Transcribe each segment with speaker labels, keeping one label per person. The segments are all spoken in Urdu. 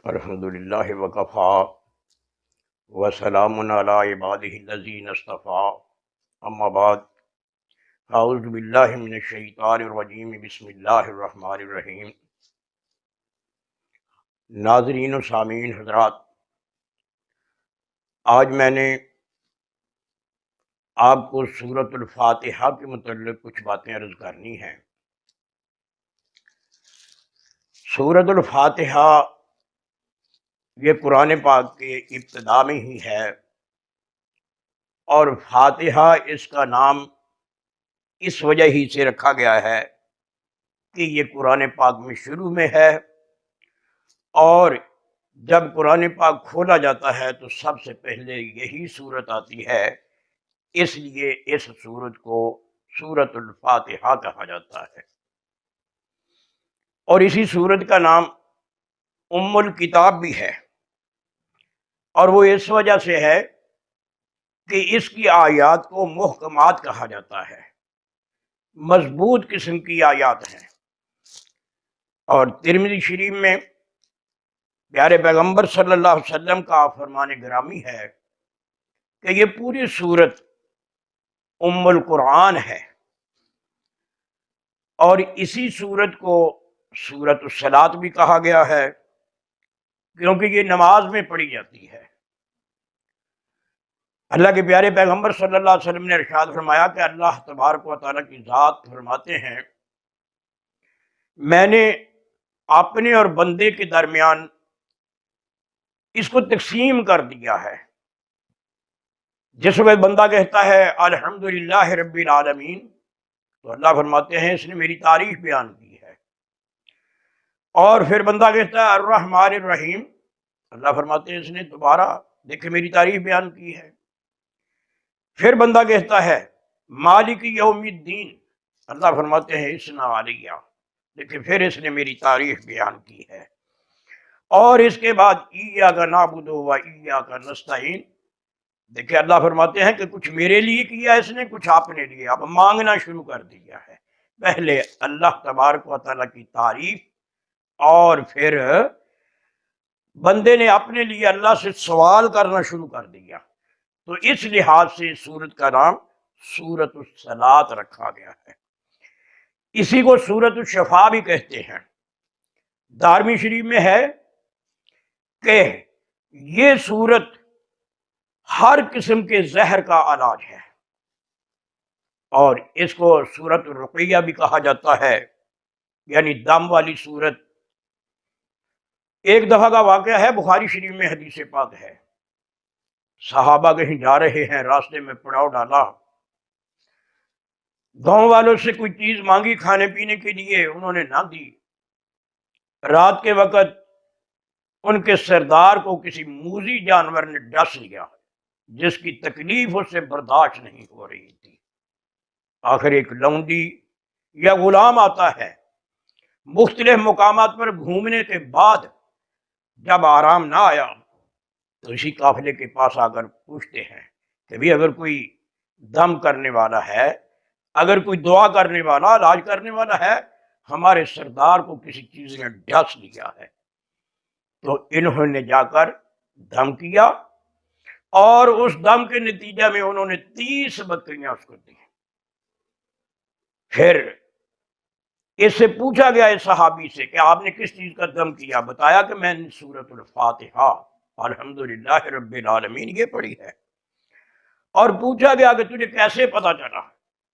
Speaker 1: الحمد للہ وکفا وسلام علی عبادہ الذین اصطفیٰ اما بعد اعوذ باللہ من الشیطان الرجیم بسم اللہ الرحمن الرحیم۔ ناظرین و سامعین حضرات، آج میں نے آپ کو سورۃ الفاتحہ کے متعلق کچھ باتیں عرض کرنی ہیں۔ سورۃ الفاتحہ یہ قرآن پاک کے ابتدا میں ہی ہے، اور فاتحہ اس کا نام اس وجہ ہی سے رکھا گیا ہے کہ یہ قرآن پاک میں شروع میں ہے، اور جب قرآن پاک کھولا جاتا ہے تو سب سے پہلے یہی سورت آتی ہے، اس لیے اس سورت کو سورۃ الفاتحہ کہا جاتا ہے۔ اور اسی سورت کا نام ام الکتاب بھی ہے، اور وہ اس وجہ سے ہے کہ اس کی آیات کو محکمات کہا جاتا ہے، مضبوط قسم کی آیات ہیں۔ اور ترمذی شریف میں پیارے پیغمبر صلی اللہ علیہ وسلم کا فرمان گرامی ہے کہ یہ پوری سورت ام القرآن ہے، اور اسی سورت کو سورۃ الصلاۃ بھی کہا گیا ہے کیونکہ یہ نماز میں پڑھی جاتی ہے۔ اللہ کے پیارے پیغمبر صلی اللہ علیہ وسلم نے ارشاد فرمایا کہ اللہ تبارک و تعالیٰ کی ذات فرماتے ہیں، میں نے اپنے اور بندے کے درمیان اس کو تقسیم کر دیا ہے۔ جس وقت بندہ کہتا ہے الحمدللہ رب العالمین، تو اللہ فرماتے ہیں اس نے میری تعریف بیان کی ہے۔ اور پھر بندہ کہتا ہے الرحمن الرحیم، اللہ فرماتے ہیں اس نے دوبارہ دیکھیں میری تعریف بیان کی ہے۔ پھر بندہ کہتا ہے مالک یوم الدین، اللہ فرماتے ہیں اسنا علیہ، لیکن پھر اس نے میری تعریف بیان کی ہے۔ اور اس کے بعد ایاک نعبد و ایاک نستعین، دیکھیں اللہ فرماتے ہیں کہ کچھ میرے لیے کیا اس نے، کچھ آپ نے لیے، اب مانگنا شروع کر دیا ہے۔ پہلے اللہ تبارک و تعالیٰ کی تعریف، اور پھر بندے نے اپنے لیے اللہ سے سوال کرنا شروع کر دیا، تو اس لحاظ سے سورت کا نام سورۃ الصلاۃ رکھا گیا ہے۔ اسی کو سورۃ الشفا بھی کہتے ہیں۔ دارمی شریف میں ہے کہ یہ سورت ہر قسم کے زہر کا علاج ہے، اور اس کو سورۃ الرقیہ بھی کہا جاتا ہے، یعنی دم والی سورت۔ ایک دفعہ کا واقعہ ہے، بخاری شریف میں حدیث پاک ہے، صحابہ کہیں جا رہے ہیں، راستے میں پڑاؤ ڈالا، گاؤں والوں سے کوئی چیز مانگی کھانے پینے کے لیے، انہوں نے نہ دی۔ رات کے وقت ان کے سردار کو کسی موذی جانور نے ڈس لیا، جس کی تکلیف اس سے برداشت نہیں ہو رہی تھی۔ آخر ایک لونڈی یا غلام آتا ہے، مختلف مقامات پر گھومنے کے بعد جب آرام نہ آیا تو اسی قافلے کے پاس آ کر پوچھتے ہیں کہ بھی اگر کوئی دم کرنے والا ہے، اگر کوئی دعا کرنے والا، علاج کرنے والا ہے، ہمارے سردار کو کسی چیز نے ڈس لیا ہے۔ تو انہوں نے جا کر دم کیا، اور اس دم کے نتیجہ میں انہوں نے 30 بکریاں اس کو دی۔ پھر اس سے پوچھا گیا اس صحابی سے کہ آپ نے کس چیز کا دم کیا؟ بتایا کہ میں نے سورۃ الفاتحہ الحمدللہ رب العالمین یہ پڑھی ہے۔ اور پوچھا گیا کہ تجھے کیسے پتا چلا؟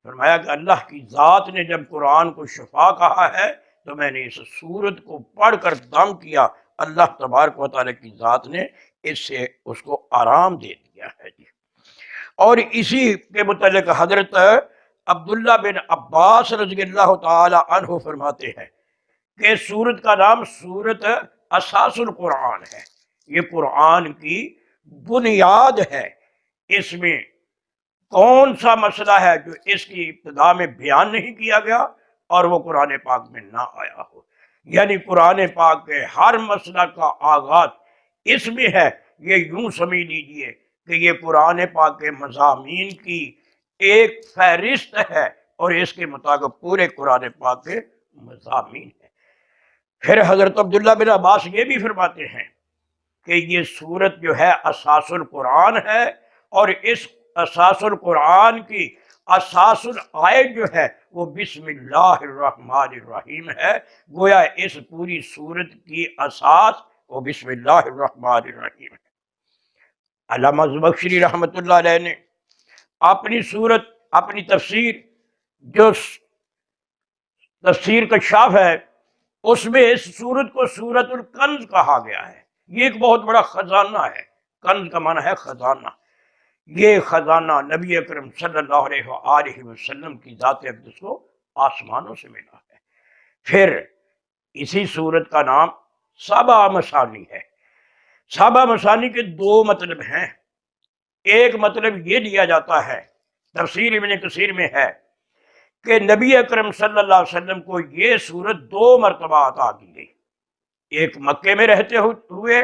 Speaker 1: فرمایا کہ اللہ کی ذات نے جب قرآن کو شفا کہا ہے تو میں نے اس سورت کو پڑھ کر دم کیا، اللہ تبارک و تعالیٰ کی ذات نے اس سے اس کو آرام دے دیا ہے جی۔ اور اسی کے متعلق حضرت عبداللہ بن عباس رضی اللہ تعالی عنہ فرماتے ہیں کہ سورت کا نام سورت اساس القرآن ہے، یہ قرآن کی بنیاد ہے۔ اس میں کون سا مسئلہ ہے جو اس کی ابتدا میں بیان نہیں کیا گیا اور وہ قرآن پاک میں نہ آیا ہو؟ یعنی قرآن پاک کے ہر مسئلہ کا آغاز اس میں ہے۔ یہ یوں سمجھ لیجئے کہ یہ قرآن پاک کے مضامین کی ایک فہرست ہے، اور اس کے مطابق پورے قرآن پاک کے مضامین ہیں۔ پھر حضرت عبداللہ بن عباس یہ بھی فرماتے ہیں کہ یہ سورت جو ہے اساس القرآن ہے، اور اس اساس القرآن کی اساس الآیت جو ہے وہ بسم اللہ الرحمن الرحیم ہے۔ گویا اس پوری سورت کی اساس وہ بسم اللہ الرحمن الرحیم ہے۔ علامہ زمخشری رحمۃ اللہ علیہ نے اپنی سورت، اپنی تفسیر جو تفسیر کشاف ہے، اس میں اس سورت کو سورت الکنز کہا گیا ہے۔ یہ ایک بہت بڑا خزانہ ہے، کنز کا معنی ہے خزانہ۔ یہ خزانہ نبی اکرم صلی اللہ علیہ وآلہ وسلم کی ذات اقدس کو آسمانوں سے ملا ہے۔ پھر اسی سورت کا نام سبع مثانی ہے۔ سبع مثانی کے دو مطلب ہیں۔ ایک مطلب یہ دیا جاتا ہے، تفسیر ابن کثیر میں ہے، کہ نبی اکرم صلی اللہ علیہ وسلم کو یہ سورت 2 مرتبہ عطا کی گئی، ایک مکے میں رہتے ہوئے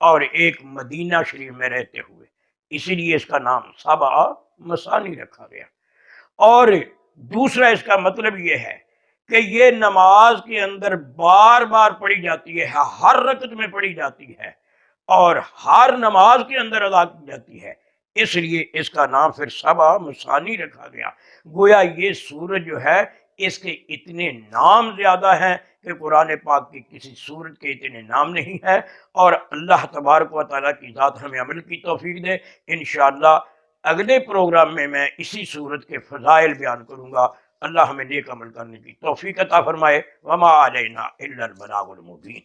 Speaker 1: اور ایک مدینہ شریف میں رہتے ہوئے، اسی لیے اس کا نام سبع مثانی رکھا گیا۔ اور دوسرا اس کا مطلب یہ ہے کہ یہ نماز کے اندر بار بار پڑھی جاتی ہے، ہر رکعت میں پڑھی جاتی ہے اور ہر نماز کے اندر ادا کی جاتی ہے، اس لیے اس کا نام پھر سبع مثانی رکھا گیا۔ گویا یہ سورت جو ہے اس کے اتنے نام زیادہ ہیں کہ قرآن پاک کی کسی سورت کے اتنے نام نہیں ہیں، اور اللہ تبارک و تعالیٰ کی ذات ہمیں عمل کی توفیق دے۔ انشاءاللہ اگلے پروگرام میں میں اسی سورت کے فضائل بیان کروں گا۔ اللہ ہمیں نیک عمل کرنے کی توفیق عطا فرمائے۔ وما علینا الا البلاغ المبین۔